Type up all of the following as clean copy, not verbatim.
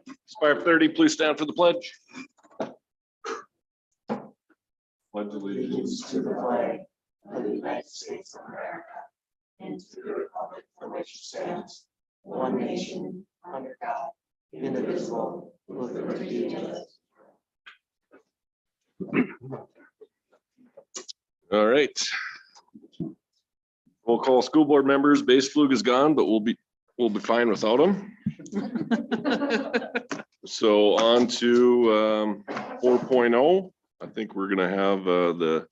It's 5:30. Please stand for the pledge. Pledge allegiance to the flag of the United States of America and to the republic for which it stands, one nation, under God, indivisible, with liberty and justice. All right. We'll call school board members. Base Flug is gone, but we'll be fine without him. So on to 4.0. I think we're gonna have the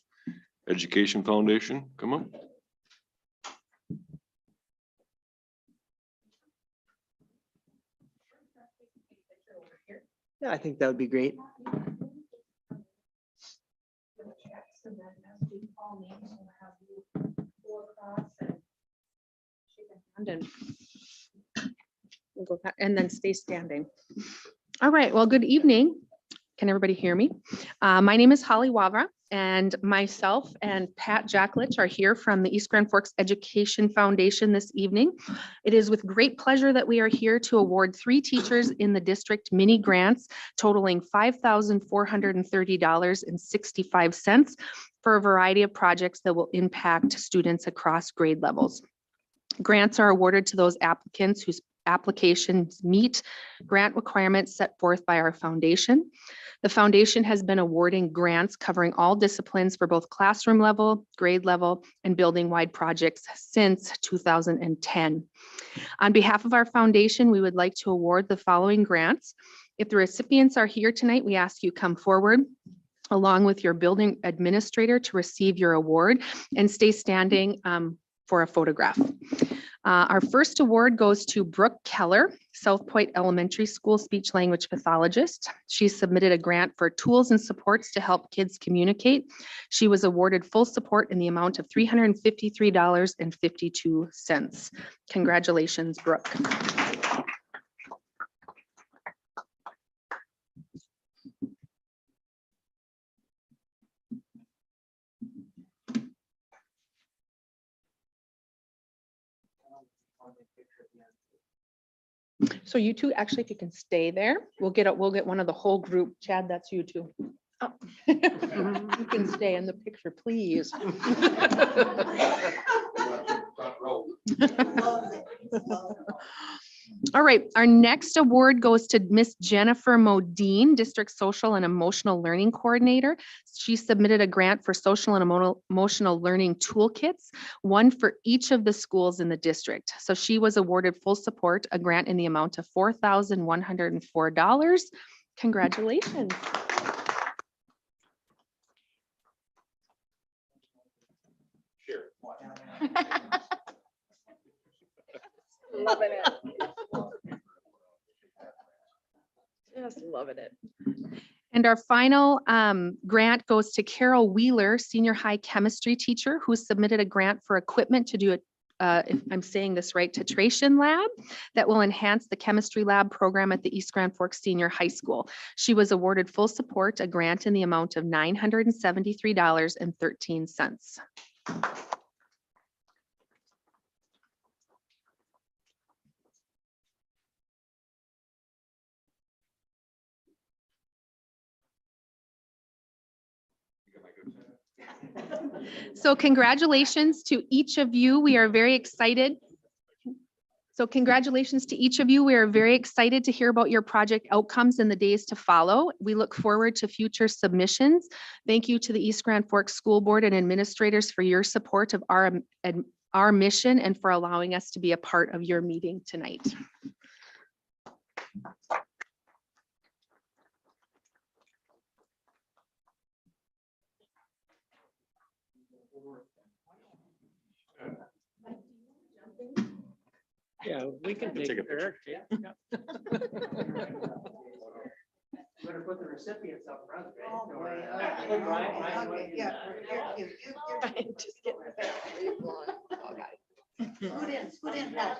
Education Foundation come up. Yeah, I think that would be great. And we'll go back and then stay standing. All right, well, good evening. Can everybody hear me? My name is Holly Wavra, and myself and Pat Jacklich are here from the East Grand Forks Education Foundation this evening. It is with great pleasure that we are here to award 3 teachers in the district mini grants totaling $5,430.65 for a variety of projects that will impact students across grade levels. Grants are awarded to those applicants whose applications meet grant requirements set forth by our foundation. The foundation has been awarding grants covering all disciplines for both classroom level, grade level, and building-wide projects since 2010. On behalf of our foundation, we would like to award the following grants. If the recipients are here tonight, we ask you come forward along with your building administrator to receive your award and stay standing for a photograph. Our first award goes to Brooke Keller, South Point Elementary School speech language pathologist. She submitted a grant for tools and supports to help kids communicate. She was awarded full support in the amount of $353.52. Congratulations, Brooke. So you two, actually, if you can stay there, we'll get one of the whole group. Chad, that's you too. Oh. You can stay in the picture, please. All right, our next award goes to Miss Jennifer Modine, District Social and Emotional Learning Coordinator. She submitted a grant for social and emotional learning toolkits, one for each of the schools in the district. So she was awarded full support, a grant in the amount of $4,104. Congratulations. Sure. Loving it. Just loving it. And our final grant goes to Carol Wheeler, senior high chemistry teacher, who submitted a grant for equipment to do if I'm saying this right, titration lab that will enhance the chemistry lab program at the East Grand Forks Senior High School. She was awarded full support, a grant in the amount of $973.13. So congratulations to each of you. We are very excited. So congratulations to each of you. We are very excited to hear about your project outcomes in the days to follow. We look forward to future submissions. Thank you to the East Grand Forks School Board and administrators for your support of our mission and for allowing us to be a part of your meeting tonight. Yeah, we can take a picture. Yeah. Better put the recipients up front. Oh, boy. Okay, yeah. Just get the back. Scoot in, Pat.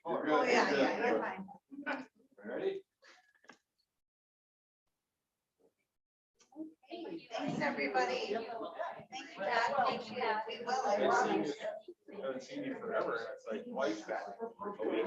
Oh, yeah, you're fine. Ready? Thanks, everybody. Thank you, Pat. Appreciate it. We will. seen you forever, and it's like twice that a week.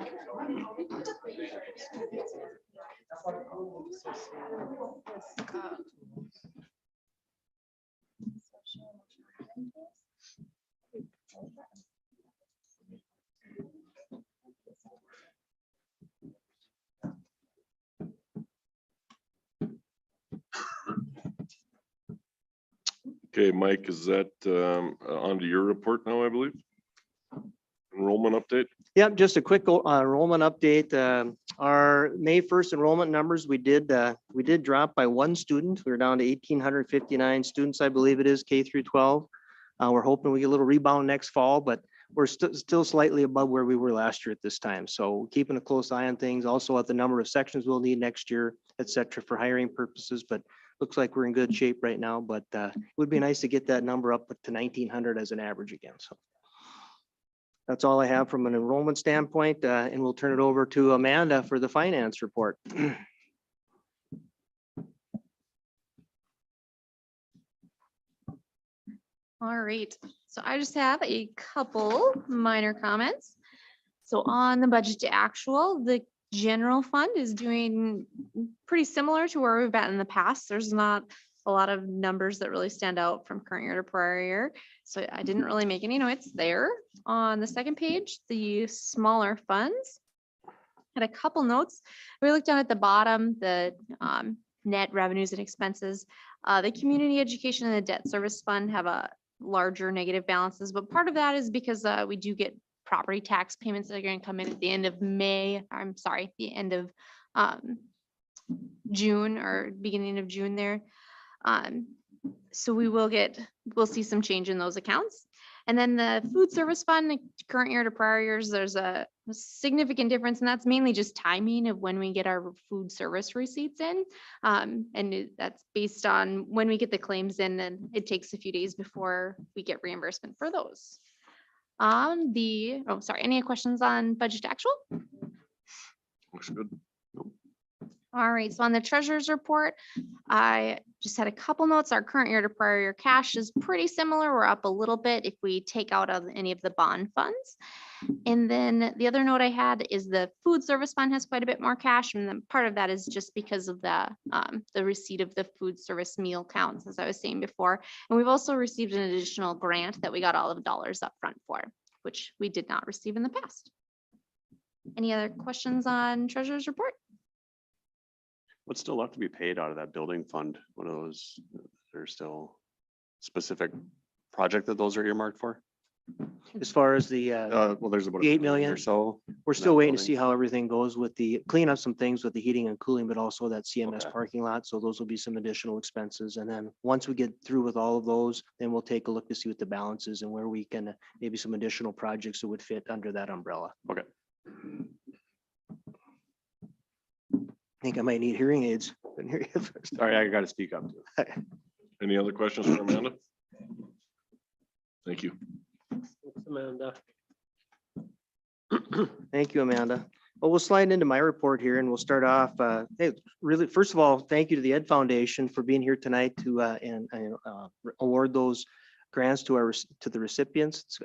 Okay, Mike, is that onto your report now, I believe? Enrollment update? Yep, just a quick enrollment update. Our May 1st enrollment numbers, we did drop by one student. We were down to 1,859 students, I believe it is, K through 12. We're hoping we get a little rebound next fall, but we're still slightly above where we were last year at this time. So keeping a close eye on things, also at the number of sections we'll need next year, et cetera, for hiring purposes. But looks like we're in good shape right now, but it would be nice to get that number up to 1,900 as an average again. So that's all I have from an enrollment standpoint, and we'll turn it over to Amanda for the finance report. All right, so I just have a couple minor comments. So on the budget to actual, the general fund is doing pretty similar to where we've been in the past. There's not a lot of numbers that really stand out from current year to prior year. So I didn't really make any notes there. On the second page, the smaller funds had a couple notes. We looked down at the bottom, the net revenues and expenses. The community education and the debt service fund have a larger negative balances, but part of that is because we do get property tax payments that are going to come in at the end of the end of June or beginning of June there. So we'll see some change in those accounts. And then the food service fund, the current year to prior years, there's a significant difference, and that's mainly just timing of when we get our food service receipts in. That's based on when we get the claims in, and it takes a few days before we get reimbursement for those. Any questions on budget to actual? Looks good. All right, so on the treasurer's report, I just had a couple notes. Our current year to prior year cash is pretty similar. We're up a little bit if we take out of any of the bond funds. And then the other note I had is the food service fund has quite a bit more cash, and then part of that is just because of the receipt of the food service meal counts, as I was saying before. And we've also received an additional grant that we got all of the dollars up front for, which we did not receive in the past. Any other questions on treasurer's report? What's still left to be paid out of that building fund? What are those, there's still specific project that those are earmarked for? As far as the, Well, there's about the 8 $1 million million. or so. we're in still that waiting to building. see how everything goes with the clean up some things with the heating and cooling, but also that CMS Okay. parking lot. So those will be some additional expenses. And then once we get through with all of those, then we'll take a look to see what the balance is and where we can, maybe some additional projects that would fit under that umbrella. Okay. I think I might need hearing aids. Couldn't hear you first. Sorry, I got to speak up too. Any other questions for Amanda? Thank you. Amanda. Thank you, Amanda. Well, we'll slide into my report here and we'll start off. Hey, really, first of all, thank you to the Ed Foundation for being here tonight to award those grants to the recipients.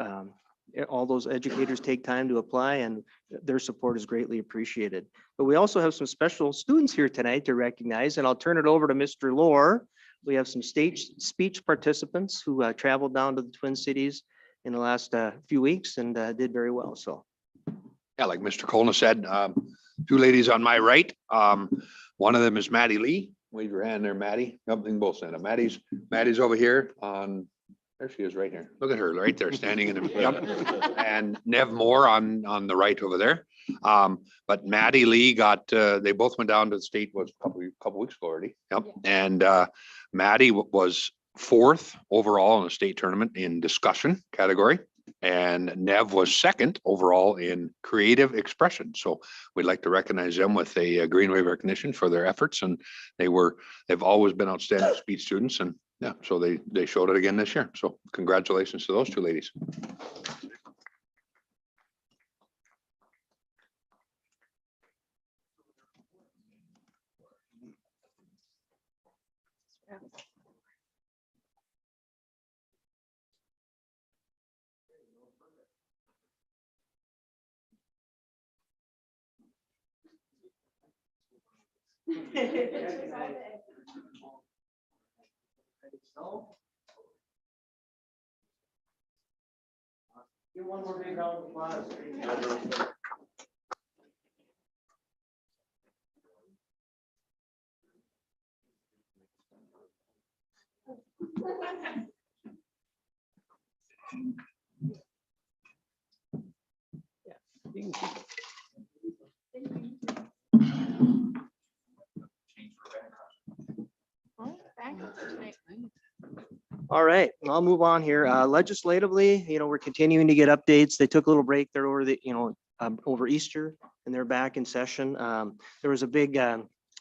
All those educators take time to apply, and their support is greatly appreciated. But we also have some special students here tonight to recognize, and I'll turn it over to Mr. Lohr. We have some stage speech participants who traveled down to the Twin Cities in the last few weeks and did very well. So. Yeah, like Mr. Colna said, two ladies on my right. One of them is Maddie Lee. Wave your hand there, Maddie. Yep, they can both stand up. Maddie's over here on, there she is right here. Look at her right there standing in the, yep. And Nev Moore on the right over there. But Maddie Lee got, they both went down to the state, was a couple weeks ago already. Yep. And Maddie was 4th overall in the state tournament in discussion category. And Nev was 2nd overall in creative expression. So we'd like to recognize them with a green wave recognition for their efforts. And they've always been outstanding speech students. And yeah, so they showed it again this year. So congratulations to those two ladies. Give one more big round of applause. You can keep All right, I'll move on here. Legislatively, we're continuing to get updates. They took a little break there over over Easter, and they're back in session. There was a big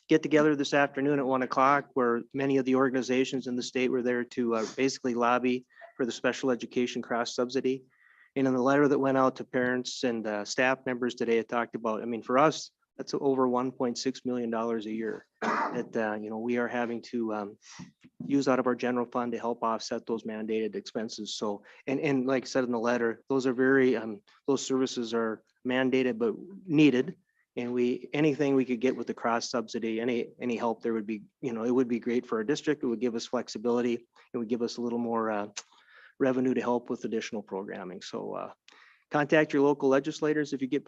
get together this afternoon at 1 o'clock where many of the organizations in the state were there to basically lobby for the special education cross subsidy. And in the letter that went out to parents and staff members today, it talked about, for us, that's over $1.6 million a year that, we are having to use out of our general fund to help offset those mandated expenses. So, and like I said in the letter, those are those services are mandated but needed. And anything we could get with the cross subsidy, any help there would be, it would be great for our district. It would give us flexibility. It would give us a little more revenue to help with additional programming. So contact your local legislators if you get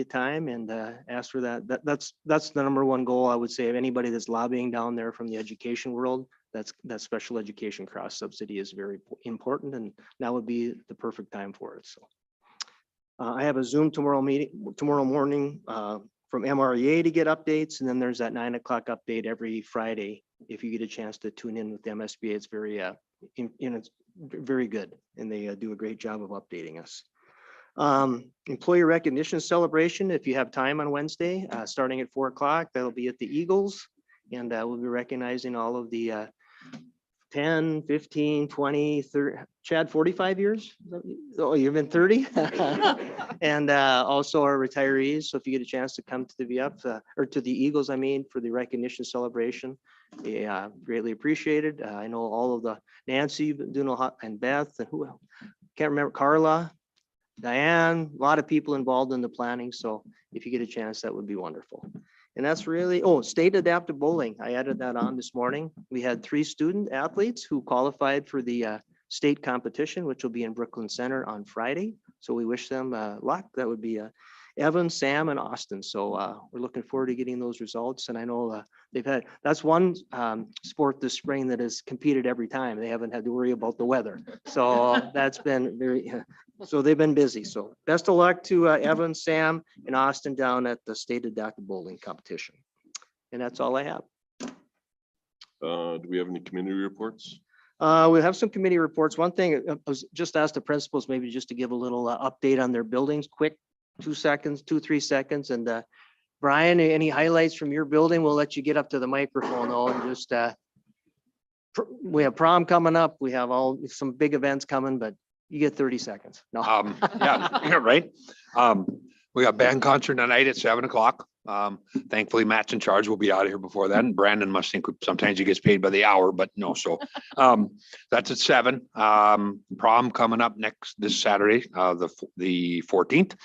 time and ask for that. That's the number one goal, I would say, of anybody that's lobbying down there from the education world. That special education cross subsidy is very important, and now would be the perfect time for it. So I have a Zoom tomorrow morning from MREA to get updates, and then there's that 9 o'clock update every Friday. If you get a chance to tune in with the MSBA, it's it's very good, and they do a great job of updating us. Employee recognition celebration, if you have time on Wednesday, starting at 4 o'clock, that'll be at the Eagles, and we'll be recognizing all of the 10, 15, 20, 30, Chad, 45 years? Oh, you've been 30? And also our retirees. So if you get a chance to come to the VF or to the Eagles, for the recognition celebration, greatly appreciated. I know all of the Nancy, and Beth, and who else? Can't remember, Carla, Diane, a lot of people involved in the planning. So if you get a chance, that would be wonderful. And that's really, state adaptive bowling. I added that on this morning. We had 3 student athletes who qualified for the state competition, which will be in Brooklyn Center on Friday. So we wish them luck. That would be Evan, Sam, and Austin. So we're looking forward to getting those results. And I know that's one sport this spring that has competed every time. They haven't had to worry about the weather. So that's been so they've been busy. So best of luck to Evan, Sam, and Austin down at the state adaptive bowling competition. And that's all I have. Do we have any community reports? We have some committee reports. One thing I was just asked the principals, maybe just to give a little update on their buildings, quick, 2 seconds, 2-3 seconds. And Brian, any highlights from your building? We'll let you get up to the microphone though, and just we have prom coming up. We have some big events coming, but you get 30 seconds. No. Yeah, right. We got band concert tonight at 7 o'clock. Thankfully, Matt's in charge. We'll be out of here before then. Brandon must think sometimes he gets paid by the hour, but no. So that's at 7. Prom coming up this Saturday, the 14th.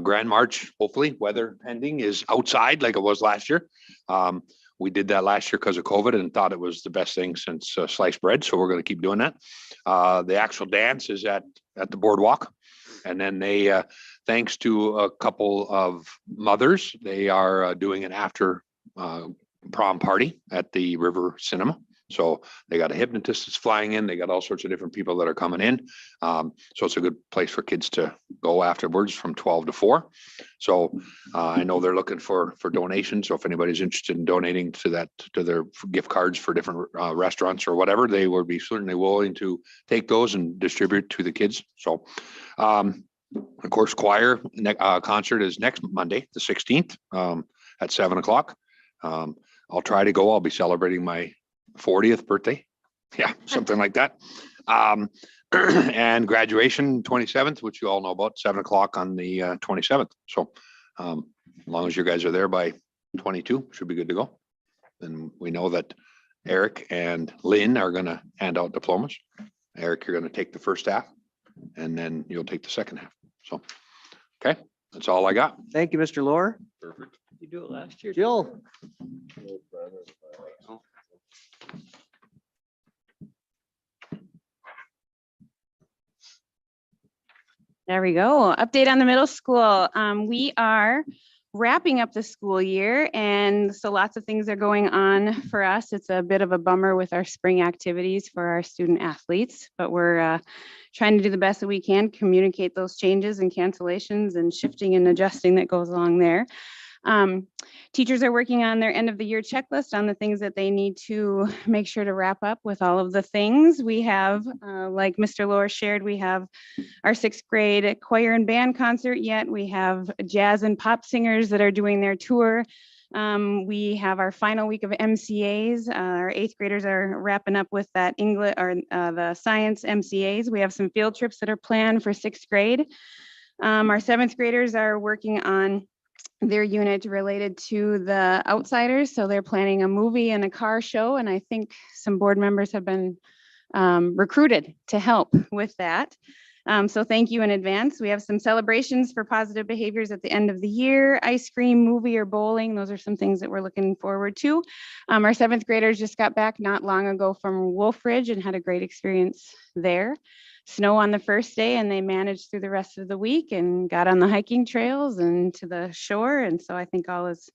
Grand March, hopefully, weather pending, is outside like it was last year. We did that last year because of COVID and thought it was the best thing since sliced bread. So we're going to keep doing that. The actual dance is at the boardwalk. And then they, thanks to a couple of mothers, they are doing an after prom party at the River Cinema. So they got a hypnotist that's flying in. They got all sorts of different people that are coming in. So it's a good place for kids to go afterwards from 12 to 4. So I know they're looking for donations. So if anybody's interested in donating to their gift cards for different restaurants or whatever, they would be certainly willing to take those and distribute to the kids. So of course, choir concert is next Monday, the 16th at 7 o'clock. I'll try to go. I'll be celebrating my 40th birthday. Yeah, something like that. And graduation 27th, which you all know about, 7 o'clock on the 27th. So as long as you guys are there by 22, should be good to go. And we know that Eric and Lynn are going to hand out diplomas. Eric, you're going to take the first half, and then you'll take the second half. So, okay, that's all I got. Thank you, Mr. Lohr. Perfect. You do it last year. Jill. There we go. Update on the middle school. We are wrapping up the school year, and so lots of things are going on for us. It's a bit of a bummer with our spring activities for our student athletes, but we're trying to do the best that we can, communicate those changes and cancellations and shifting and adjusting that goes along there. Teachers are working on their end of the year checklist on the things that they need to make sure to wrap up with all of the things. We have, like Mr. Lohr shared, we have our sixth grade choir and band concert yet. We have jazz and pop singers that are doing their tour. We have our final week of MCAs. Our eighth graders are wrapping up with that English or the science MCAs. We have some field trips that are planned for sixth grade. Our seventh graders are working on their unit related to the Outsiders. So they're planning a movie and a car show. And I think some board members have been recruited to help with that. So thank you in advance. We have some celebrations for positive behaviors at the end of the year, ice cream, movie, or bowling. Those are some things that we're looking forward to. Our seventh graders just got back not long ago from Wolf Ridge and had a great experience there. Snow on the first day, and they managed through the rest of the week and got on the hiking trails and to the shore. And so I think all's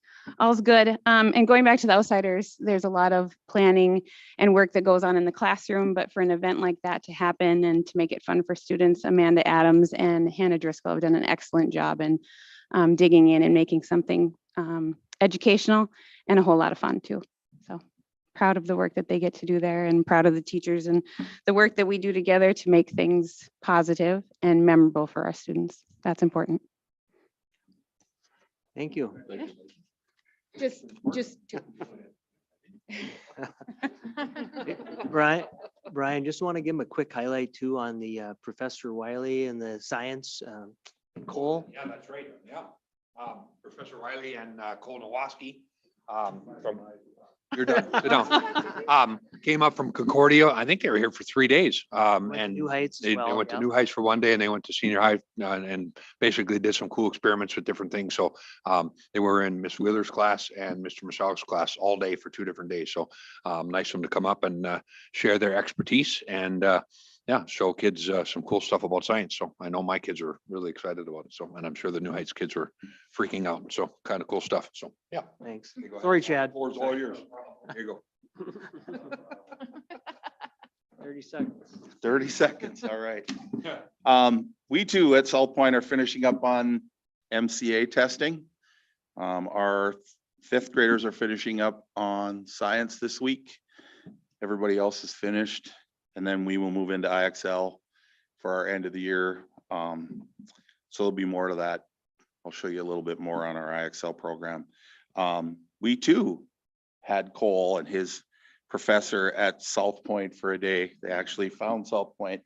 good. And going back to the Outsiders, there's a lot of planning and work that goes on in the classroom, but for an event like that to happen and to make it fun for students, Amanda Adams and Hannah Driscoll have done an excellent job in digging in and making something educational and a whole lot of fun too. So proud of the work that they get to do there and proud of the teachers and the work that we do together to make things positive and memorable for our students. That's important. Thank you. Just Brian, just want to give him a quick highlight too on the Professor Wiley and the science Cole. Yeah, that's right. Yeah. Professor Wiley and Cole Nowoski from, you're done, sit down. Came up from Concordia. I think they were here for 3 days. Went to And New Heights as they well, went to yeah. New Heights for one day and they went to senior high and basically did some cool experiments with different things. So they were in Miss Wheeler's class and Mr. Masalek's class all day for 2 different days. So nice of them to come up and share their expertise and yeah, show kids some cool stuff about science. So I know my kids are really excited about it. So, and I'm sure the New Heights kids were freaking out. So kind of cool stuff. So, yeah. Thanks. There you go. Sorry, Chad. Floor's all yours. There you go. 30 seconds. 30 seconds, all right. We too at South Point are finishing up on MCA testing. Our 5th graders are finishing up on science this week. Everybody else is finished. And then we will move into IXL for our end of the year. So there'll be more to that. I'll show you a little bit more on our IXL program. We too had Cole and his professor at South Point for a day. They actually found South Point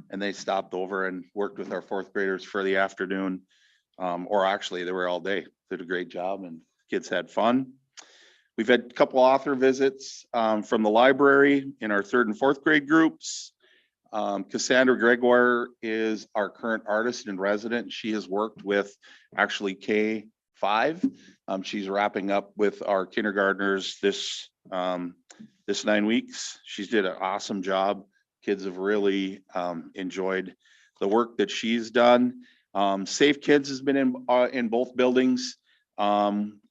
and they stopped over and worked with our 4th graders for the afternoon. Or actually they were all day, did a great job and kids had fun. We've had a couple author visits from the library in our 3rd and 4th grade groups. Cassandra Gregoire is our current artist in resident. She has worked with actually K5. She's wrapping up with our kindergartners this 9 weeks. She's did an awesome job. Kids have really enjoyed the work that she's done. Safe Kids has been in both buildings.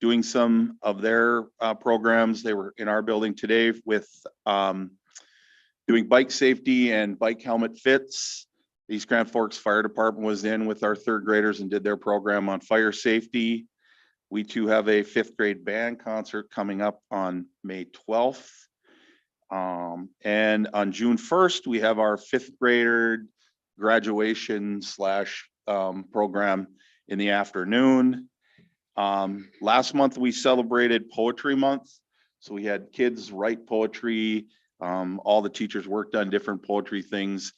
Doing some of their programs. They were in our building today with doing bike safety and bike helmet fits. The East Grand Forks Fire Department was in with our 3rd graders and did their program on fire safety. We too have a 5th grade band concert coming up on May 12th. And on June 1st, we have our 5th grader graduation / program in the afternoon. Last month we celebrated Poetry Month. So we had kids write poetry. All the teachers worked on different poetry things.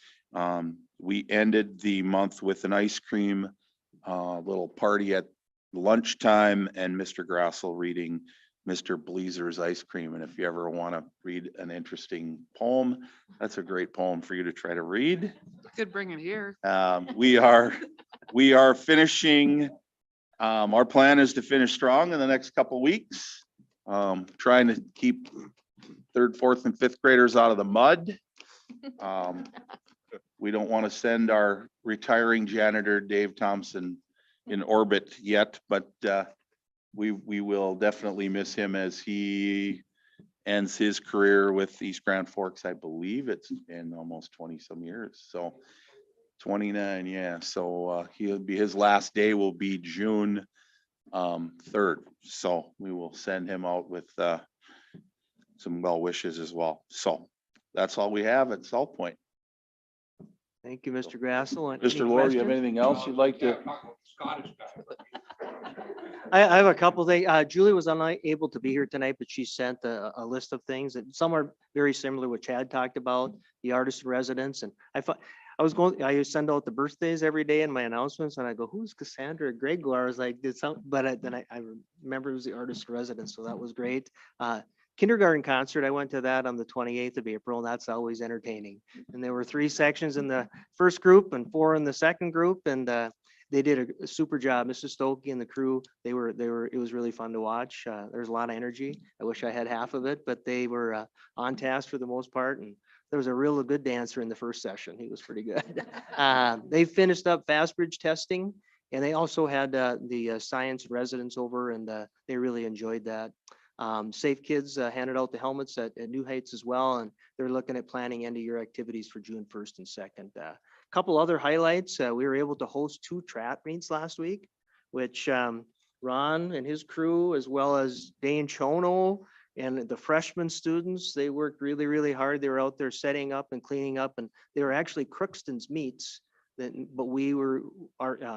We ended the month with an ice cream little party at lunchtime and Mr. Grassel reading Mr. Bleezer's Ice Cream. And if you ever want to read an interesting poem, that's a great poem for you to try to read. Could bring it here. We are finishing. Our plan is to finish strong in the next couple weeks. Trying to keep 3rd, 4th, and 5th graders out of the mud. we don't want to send our retiring janitor, Dave Thompson, in orbit yet, but we will definitely miss him as he ends his career with East Grand Forks. I believe it's been almost 20 some years. So 29, yeah. So he'll be, his last day will be June 3rd. So we will send him out with some well wishes as well. So that's all we have at Salt Point. Thank you, Mr. Grassel. Any Mr. Lord, you have questions? anything else you'd like to? I have a couple things. Julie was unable to be here tonight, but she sent a list of things that some are very similar to what Chad talked about, the artist in residence. And I send out the birthdays every day in my announcements and I go, who's Cassandra Gregoire? I was like, then I remember it was the artist in residence. So that was great. Kindergarten concert, I went to that on the 28th of April, and that's always entertaining. And there were 3 sections in the first group and 4 in the second group, and they did a super job. Mrs. Stokey and the crew, it was really fun to watch. There's a lot of energy. I wish I had half of it, but they were on task for the most part. And there was a real good dancer in the first session. He was pretty good. They finished up Fastbridge testing, and they also had the science residents over, and they really enjoyed that. Safe Kids handed out the helmets at New Heights as well, and they're looking at planning end of year activities for June 1st and 2nd. Couple other highlights, we were able to host 2 track meets last week, which Ron and his crew, as well as Dane Chono and the freshman students, they worked really, really hard. They were out there setting up and cleaning up, and they were actually Crookston's meets. But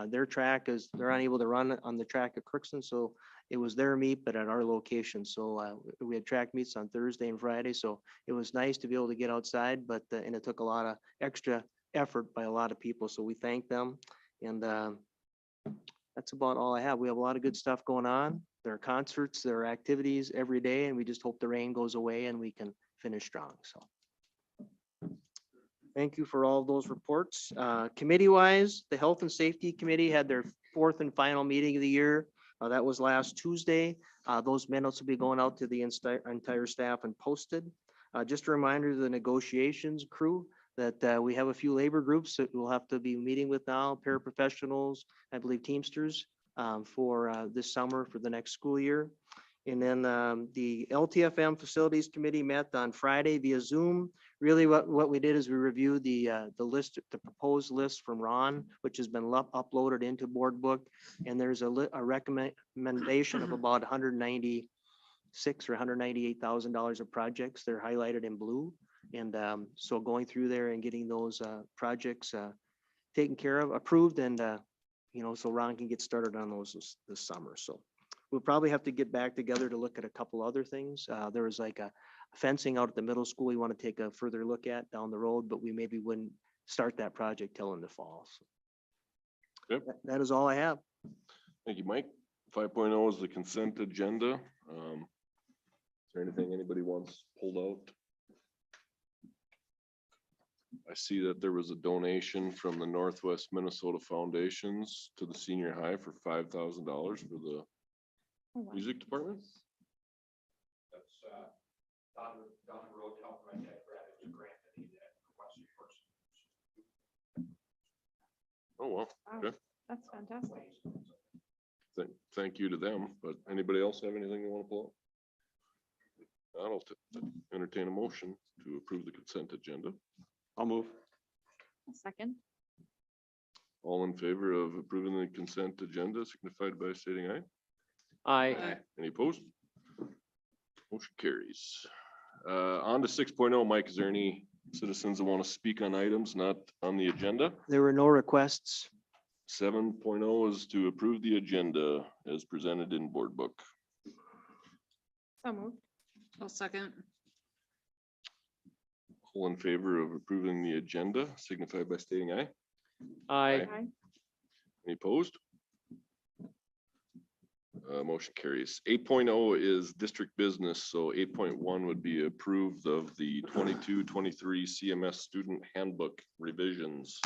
their track is, they're unable to run on the track at Crookston, so it was their meet, but at our location. So we had track meets on Thursday and Friday, so it was nice to be able to get outside, but and it took a lot of extra effort by a lot of people, so we thank them. And that's about all I have. We have a lot of good stuff going on. There are concerts, there are activities every day, and we just hope the rain goes away and we can finish strong. So thank you for all of those reports. Committee wise, the Health and Safety Committee had their 4th and final meeting of the year. That was last Tuesday. Those minutes will be going out to the entire staff and posted. Just a reminder to the negotiations crew that we have a few labor groups that we'll have to be meeting with now, paraprofessionals, I believe Teamsters, for this summer for the next school year. And then the LTFM Facilities Committee met on Friday via Zoom. Really what we did is we reviewed the list, the proposed list from Ron, which has been uploaded into Board Book. And there's a recommendation of about $196,000 or $198,000 of projects. They're highlighted in blue. And so going through there and getting those projects taken care of, approved, and so Ron can get started on those this summer. So we'll probably have to get back together to look at a couple other things. There was like a fencing out at the middle school we want to take a further look at down the road, but we maybe wouldn't start that project till in the fall. So Yep. that is all I have. Thank you, Mike. 5.0 is the consent agenda. Is there anything anybody wants pulled out? I see that there was a donation from the Northwest Minnesota Foundations to the senior high for $5,000 for the music department. That's down the road, help write that grant. It's a grant that he had requested first. Oh, well, okay. That's fantastic. Thank you to them, but anybody else have anything they want to pull out? I'll entertain a motion to approve the consent agenda. I'll move. A second. All in favor of approving the consent agenda signified by stating aye. Aye. Any opposed? Motion carries. On to 6.0, Mike, is there any citizens that want to speak on items not on the agenda? There were no requests. 7.0 is to approve the agenda as presented in Board Book. So moved. I'll second. All in favor of approving the agenda signify by stating aye. Aye. Any opposed? Motion carries. 8.0 is district business, so 8.1 would be approved of the 22-23 CMS student handbook revisions.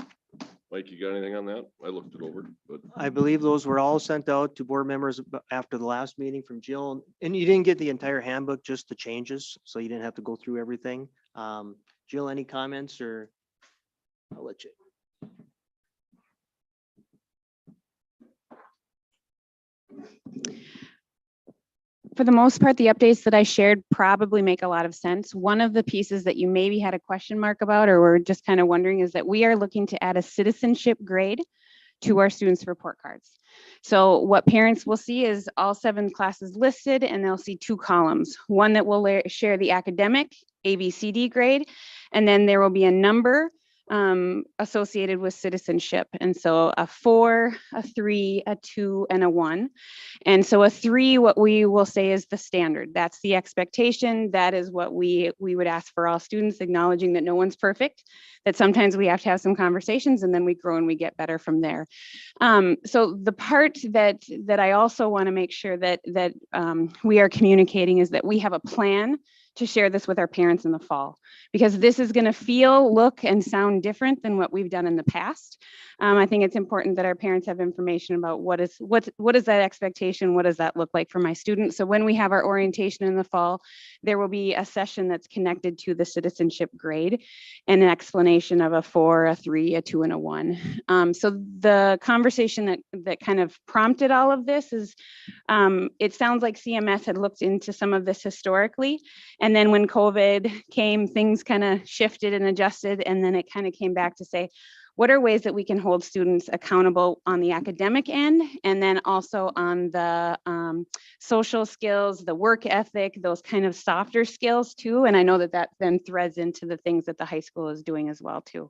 Mike, you got anything on that? I looked it over, but I believe those were all sent out to board members after the last meeting from Jill. And you didn't get the entire handbook, just the changes, so you didn't have to go through everything. Jill, any comments or? I'll let let you. For the most part, the updates that I shared probably make a lot of sense. One of the pieces that you maybe had a question mark about, or were just kind of wondering, is that we are looking to add a citizenship grade to our students' report cards. So what parents will see is all 7 classes listed, and they'll see 2 columns. One that will share the academic ABCD grade, and then there will be a number associated with citizenship. And so a 4, a 3, a 2, and a 1. And so a 3, what we will say is the standard. That's the expectation. That is what we would ask for all students, acknowledging that no one's perfect, that sometimes we have to have some conversations, and then we grow and we get better from there. So the part that I also want to make sure that we are communicating is that we have a plan to share this with our parents in the fall, because this is going to feel, look, and sound different than what we've done in the past. I think it's important that our parents have information about what is that expectation, what does that look like for my students. So when we have our orientation in the fall, there will be a session that's connected to the citizenship grade and an explanation of a 4, a 3, a 2, and a 1. So the conversation that kind of prompted all of this is, it sounds like CMS had looked into some of this historically. And then when COVID came, things kind of shifted and adjusted. And then it kind of came back to say, what are ways that we can hold students accountable on the academic end, and then also on the social skills, the work ethic, those kind of softer skills too. And I know that then threads into the things that the high school is doing as well too.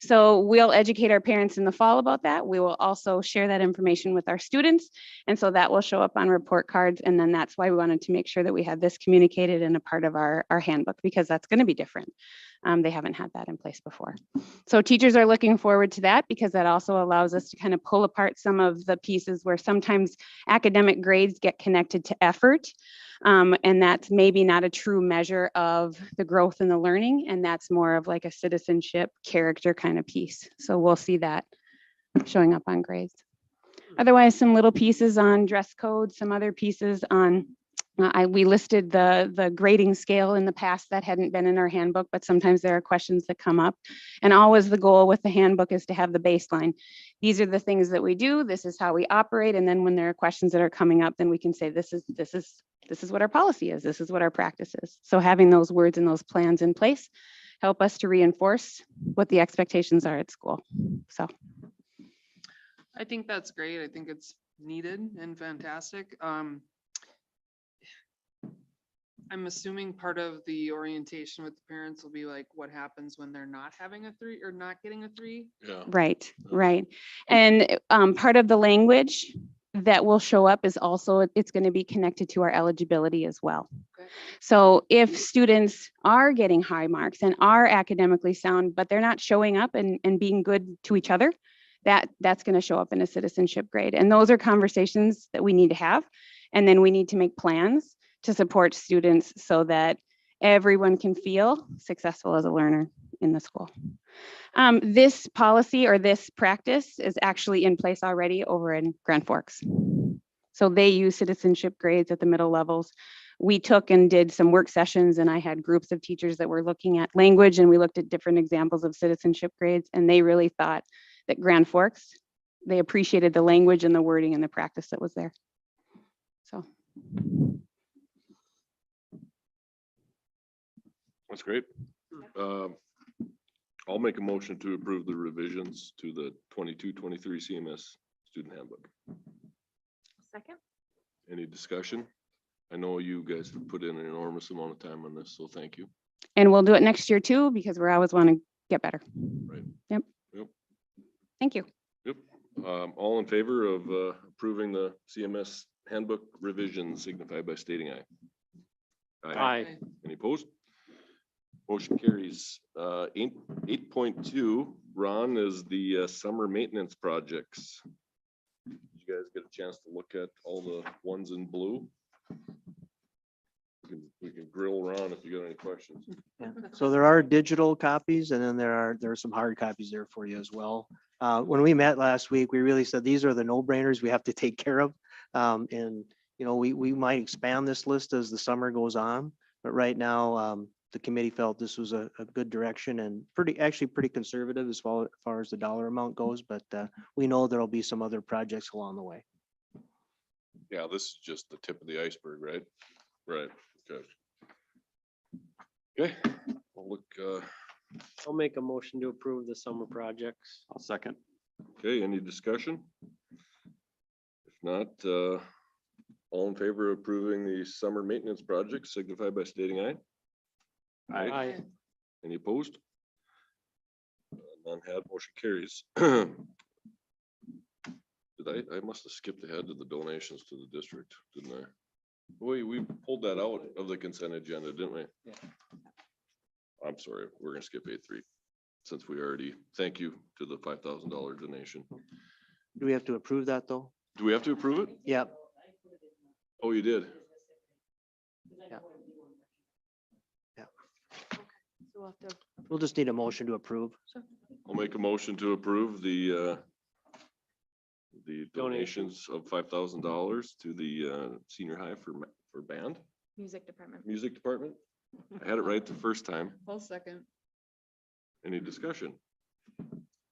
So we'll educate our parents in the fall about that. We will also share that information with our students. And so that will show up on report cards. And then that's why we wanted to make sure that we had this communicated in a part of our handbook, because that's going to be different. They haven't had that in place before. So teachers are looking forward to that, because that also allows us to kind of pull apart some of the pieces where sometimes academic grades get connected to effort. And that's maybe not a true measure of the growth and the learning. And that's more of like a citizenship character kind of piece. So we'll see that showing up on grades. Otherwise, some little pieces on dress code, some other pieces on we listed the grading scale in the past that hadn't been in our handbook, but sometimes there are questions that come up. And always the goal with the handbook is to have the baseline. These are the things that we do. This is how we operate. And then when there are questions that are coming up, then we can say, this is what our policy is. This is what our practice is. So having those words and those plans in place help us to reinforce what the expectations are at school. So I think that's great. I think it's needed and fantastic. I'm assuming part of the orientation with the parents will be like, what happens when they're not having a 3 or not getting a 3? Yeah. right. And part of the language that will show up is also, it's going to be connected to our eligibility as well. Okay. So if students are getting high marks and are academically sound, but they're not showing up and being good to each other, that's going to show up in a citizenship grade. And those are conversations that we need to have. And then we need to make plans to support students so that everyone can feel successful as a learner in the school. This policy or this practice is actually in place already over in Grand Forks. So they use citizenship grades at the middle levels. We took and did some work sessions, and I had groups of teachers that were looking at language, and we looked at different examples of citizenship grades, and they really thought that Grand Forks, they appreciated the language and the wording and the practice that was there. So. That's great. I'll make a motion to approve the revisions to the 22-23 CMS student handbook. Second. Any discussion? I know you guys have put in an enormous amount of time on this, so thank you. And we'll do it next year too, because we always want to get better. Right. Yep. Yep. Thank you. Yep. All in favor of approving the CMS handbook revisions signify by stating aye. Aye. Any opposed? Motion carries. 8.2, Ron, is the summer maintenance projects. Did you guys get a chance to look at all the ones in blue? We can grill Ron if you got any questions. Yeah. So there are digital copies, and then there are some hard copies there for you as well. When we met last week, we really said these are the no-brainers we have to take care of. And you know, we might expand this list as the summer goes on, but right now the committee felt this was a good direction and actually pretty conservative as far as the dollar amount goes, but we know there'll be some other projects along the way. Yeah, this is just the tip of the iceberg, right? Right, okay. Okay, I'll look, I'll make a motion to approve the summer projects. I'll second. okay, any discussion? If not, all in favor of approving the summer maintenance project signify by stating aye. Aye. Any opposed? None had, motion carries. I must have skipped ahead to the donations to the district, didn't I? We pulled that out of the consent agenda, didn't we? Yeah. I'm sorry, we're gonna skip A3 since we already, thank you to the $5,000 donation. Do we have to approve that though? Do we have to approve it? Yeah. Oh, you did? We'll just need a motion to approve. I'll make a motion to approve the donations of $5,000 to the senior high for band, Music department. music department. I had it right the first time. I'll second. Any discussion?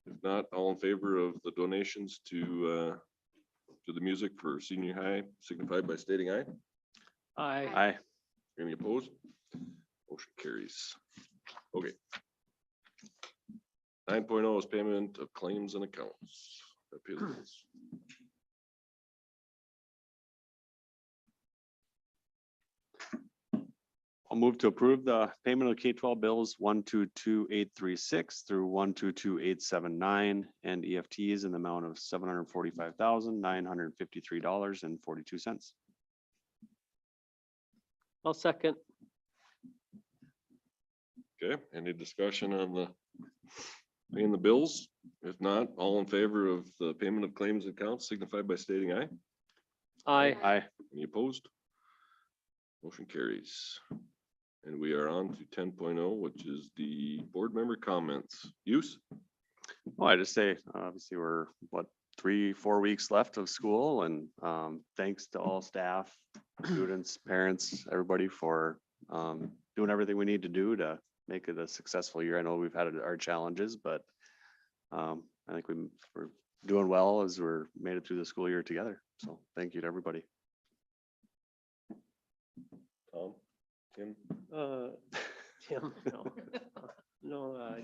If not, all in favor of the donations to the music for senior high signify by stating aye. Aye. Aye. Any opposed? Motion carries. Okay. 9.0 is payment of claims and accounts. I pay the bills. I'll move to approve the payment of K-12 bills 122,836 through 122,879 and EFTs in the amount of $745,953.42. I'll second. Okay, any discussion on the paying the bills? If not, all in favor of the payment of claims and accounts signify by stating aye. Aye. Aye. Any opposed? Motion carries. And we are on to 10.0, which is the board member comments. Use? Well, I just say, obviously, we're, 3-4 weeks left of school, and thanks to all staff, students, parents, everybody for doing everything we need to do to make it a successful year. I know we've had our challenges, but I think we're doing well as we're made it through the school year together. So thank you to everybody. Tom? Tim? Tim,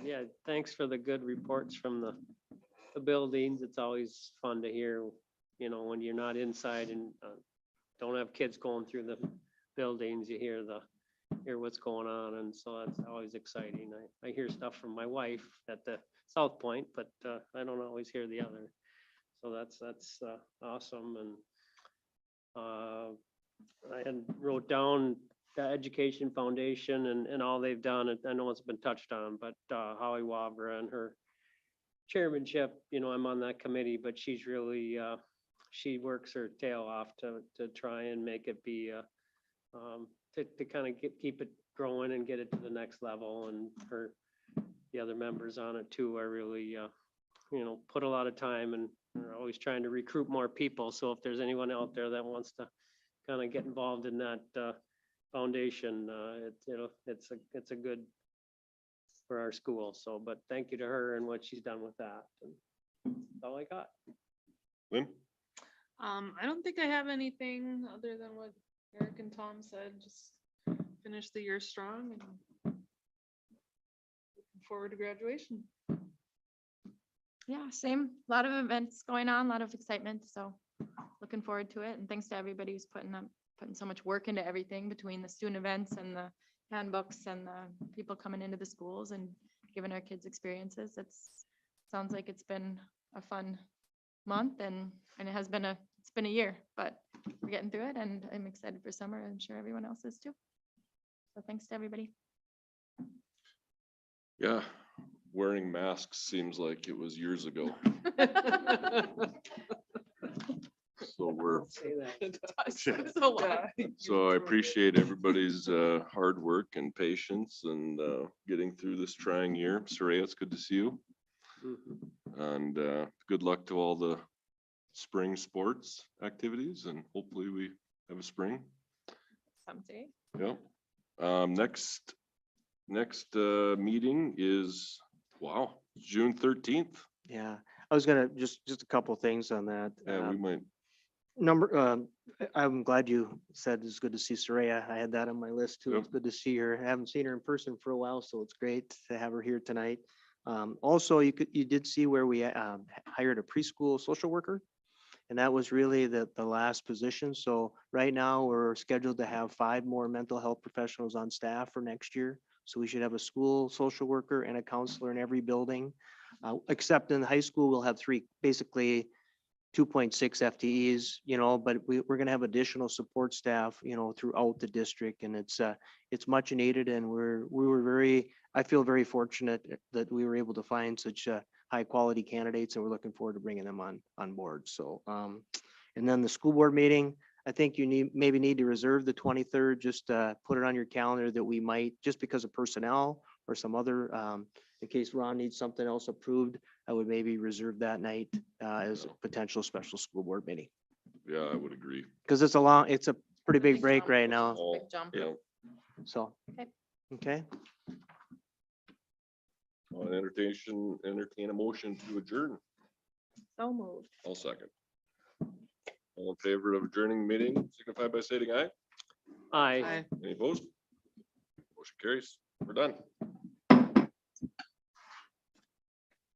yeah, thanks for the good reports from the buildings. It's always fun to hear, when you're not inside and don't have kids going through the buildings, you hear what's going on. And so that's always exciting. I hear stuff from my wife at the South Point, but I don't always hear the other. So that's awesome. And I had wrote down the Education Foundation and all they've done. I know it's been touched on, but Holly Wabra and her chairmanship, I'm on that committee, but she's really, she works her tail off to try and make it be, to kind of keep it growing and get it to the next level. And the other members on it too are really, put a lot of time and are always trying to recruit more people. So if there's anyone out there that wants to kind of get involved in that foundation, it's a good for our school. So, but thank you to her and what she's done with that. And that's all I got. Lynn? I don't think I have anything other than what Eric and Tom said. Just finish the year strong and looking forward to graduation. Yeah, same. A lot of events going on, a lot of excitement. So looking forward to it. And thanks to everybody who's putting so much work into everything between the student events and the handbooks and the people coming into the schools and giving our kids experiences. Sounds like it's been a fun month and it has been it's been a year, but we're getting through it and I'm excited for summer. I'm sure everyone else is too. So thanks to everybody. Yeah, wearing masks seems like it was years ago. So so I appreciate everybody's hard work and patience and getting through this trying year. Saray, it's good to see you. And good luck to all the spring sports activities and hopefully we have a spring. Someday. Yep. Next Next meeting is, wow, June 13th. Yeah, I was gonna, just a couple things on that. Yeah, we might, I'm glad you said it's good to see Soraya. I had that on my list too. It's good to see her. I haven't seen her in person for a while, so it's great to have her here tonight. Also, you did see where we hired a preschool social worker. And that was really the last position. So right now, we're scheduled to have 5 more mental health professionals on staff for next year. So we should have a school social worker and a counselor in every building. Except in the high school, we'll have 3, basically 2.6 FTEs, but we're gonna have additional support staff, throughout the district, and it's much needed, and I feel very fortunate that we were able to find such high quality candidates, and we're looking forward to bringing them on board. So, and then the school board meeting, I think you maybe need to reserve the 23rd, just put it on your calendar that we might, just because of personnel or some other, in case Ron needs something else approved, I would maybe reserve that night as a potential special school board meeting. yeah, I would agree. Because it's a pretty big break jump. right now, All- Big jump. Yeah, so. Okay. Okay, I'll entertain a motion to adjourn. So moved. I'll second. All in favor of adjourning meeting, signify by stating aye. Aye. Any opposed? Motion carries. We're done.